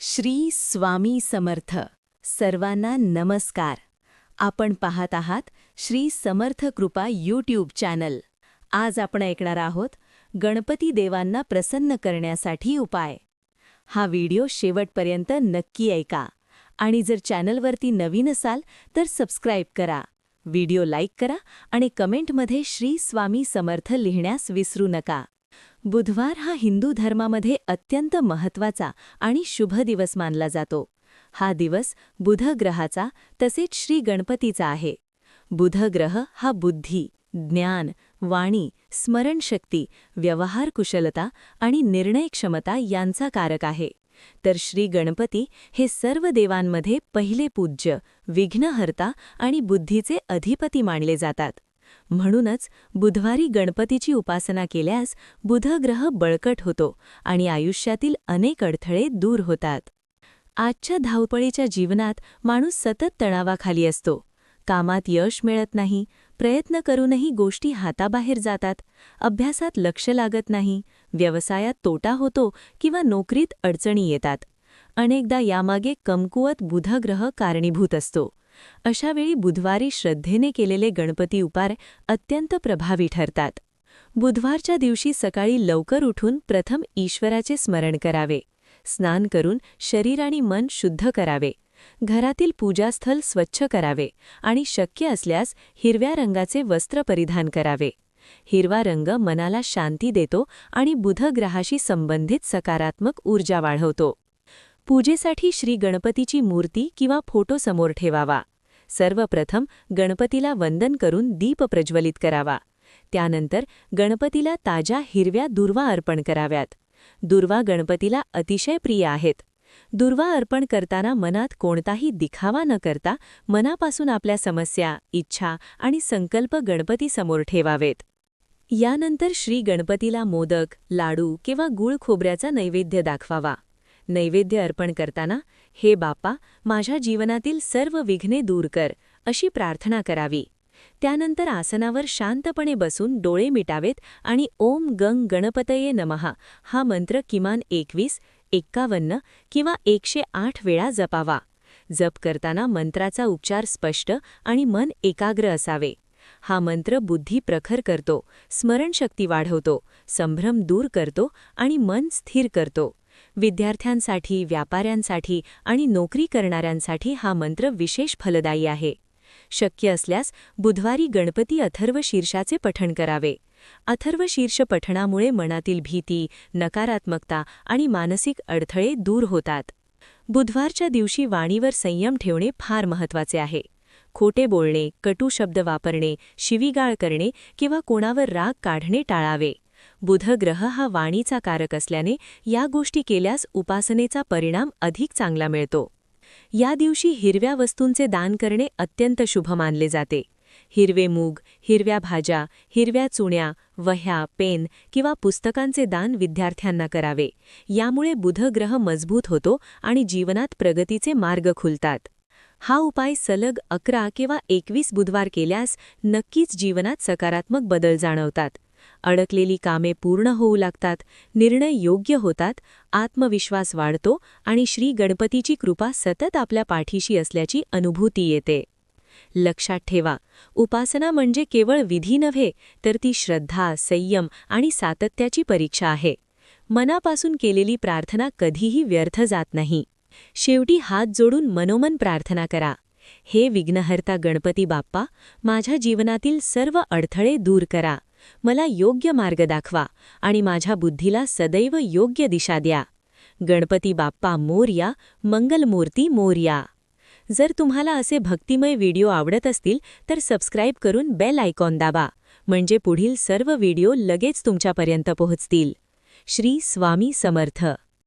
श्री स्वामी समर्थ. सर्वांना नमस्कार. आपण पाहत आहात श्री समर्थ कृपा यूट्यूब चॅनल. आज आपण ऐकणार आहोत गणपती देवांना प्रसन्न करण्यासाठी उपाय. हा व्हिडिओ शेवटपर्यंत नक्की ऐका आणि जर चॅनलवरती नवीन असाल तर सबस्क्राईब करा. व्हिडिओ लाईक करा आणि कमेंटमध्ये श्री स्वामी समर्थ लिहिण्यास विसरू नका. बुधवार हा हिंदू धर्मामध्ये अत्यंत महत्त्वाचा आणि शुभ दिवस मानला जातो. हा दिवस बुध ग्रहाचा तसेच श्री गणपतीचा आहे. बुध ग्रह हा बुद्धी, ज्ञान, वाणी, स्मरणशक्ती, व्यवहार कुशलता आणि निर्णय क्षमता यांचा कारक आहे. तर श्री गणपती हे सर्व देवांमध्ये पहिले पूज्य, विघ्नहर्ता आणि बुद्धीचे अधिपती मानले जातात. म्हणूनच बुधवारी गणपतीची उपासना केल्यास बुध ग्रह बळकट होतो आणि आयुष्यातील अनेक अडथळे दूर होतात. आजच्या धावपळीच्या जीवनात माणूस सतत तणावाखाली असतो. कामात यश मिळत नाही, प्रयत्न करूनही गोष्टी हाताबाहेर जातात, अभ्यासात लक्ष लागत नाही, व्यवसायात तोटा होतो किंवा नोकरीत अडचणी येतात. अनेकदा यामागे कमकुवत बुधग्रह कारणीभूत असतो. अशावेळी बुधवारी श्रद्धेने केलेले गणपती उपाय अत्यंत प्रभावी ठरतात. बुधवारच्या दिवशी सकाळी लवकर उठून प्रथम ईश्वराचे स्मरण करावे. स्नान करून शरीर आणि मन शुद्ध करावे. घरातील पूजास्थल स्वच्छ करावे आणि शक्य असल्यास हिरव्या रंगाचे वस्त्र परिधान करावे. हिरवा रंग मनाला शांती देतो आणि बुधग्रहाशी संबंधित सकारात्मक ऊर्जा वाढवतो. पूजेसाठी श्री गणपतीची मूर्ती किंवा फोटो समोर ठेवावा. सर्वप्रथम गणपतीला वंदन करून दीप प्रज्वलित करावा. त्यानंतर गणपतीला ताज्या हिरव्या दुर्वा अर्पण कराव्यात. दुर्वा गणपतीला अतिशय प्रिय आहेत. दुर्वा अर्पण करताना मनात कोणताही दिखावा न करता मनापासून आपल्या समस्या, इच्छा आणि संकल्प गणपतीसमोर ठेवावेत. यानंतर श्री गणपतीला मोदक, लाडू किंवा गूळ खोबऱ्याचा नैवेद्य दाखवावा. नैवेद्य अर्पण करताना हे बाप्पा, माझ्या जीवनातील सर्व विघ्ने दूर कर अशी प्रार्थना करावी. त्यानंतर आसनावर शांतपणे बसून डोळे मिटावेत आणि ओम गंग गणपतये नमः हा मंत्र किमान 21, 51 किंवा 108 वेळा जपावा. जप करताना मंत्राचा उच्चार स्पष्ट आणि मन एकाग्र असावे. हा मंत्र बुद्धी प्रखर करतो, स्मरणशक्ती वाढवतो, संभ्रम दूर करतो आणि मन स्थिर करतो. विद्यार्थ्यांसाठी, व्यापाऱ्यांसाठी आणि नोकरी करणाऱ्यांसाठी हा मंत्र विशेष फलदायी आहे. शक्य असल्यास बुधवारी गणपती अथर्व शीर्षाचे पठण करावे. अथर्व शीर्ष पठणामुळे मनातील भीती, नकारात्मकता आणि मानसिक अडथळे दूर होतात. बुधवारच्या दिवशी वाणीवर संयम ठेवणे फार महत्त्वाचे आहे. खोटे बोलणे, कटू शब्द वापरणे, शिवीगाळ करणे किंवा कोणावर राग काढणे टाळावे. बुध ग्रह हा वाणीचा कारक असल्याने या गोष्टी केल्यास उपासनेचा परिणाम अधिक चांगला मिळतो. या दिवशी हिरव्या वस्तूंचे दान करणे अत्यंत शुभ मानले जाते. हिरवे मूग, हिरव्या भाज्या, हिरव्या चुण्या, वह्या, पेन किंवा पुस्तकांचे दान विद्यार्थ्यांना करावे. यामुळे बुध ग्रह मजबूत होतो आणि जीवनात प्रगतीचे मार्ग खुलतात. हा उपाय सलग 11 किंवा 21 बुधवार केल्यास नक्कीच जीवनात सकारात्मक बदल जाणवतात. अडकलेली कामे पूर्ण होऊ लागतात, निर्णय योग्य होतात, आत्मविश्वास वाढतो आणि श्री गणपतीची कृपा सतत आपल्या पाठीशी असल्याची अनुभूती येते. लक्षात ठेवा, उपासना म्हणजे केवळ विधी नव्हे, तर ती श्रद्धा, संयम आणि सातत्याची परीक्षा आहे. मनापासून केलेली प्रार्थना कधीही व्यर्थ जात नाही. शेवटी हात जोडून मनोमन प्रार्थना करा. हे विघ्नहर्ता गणपती बाप्पा, माझ्या जीवनातील सर्व अडथळे दूर करा. मला योग्य मार्ग दाखवा आणि माझ्या बुद्धीला सदैव योग्य दिशा द्या. गणपती बाप्पा मोरया, मंगलमूर्ती मोरया. जर तुम्हाला असे भक्तिमय व्हिडिओ आवडत असतील तर सबस्क्राईब करून बेल आयकॉन दाबा, म्हणजे पुढील सर्व व्हिडिओ लगेच तुमच्यापर्यंत पोहोचतील. श्री स्वामी समर्थ.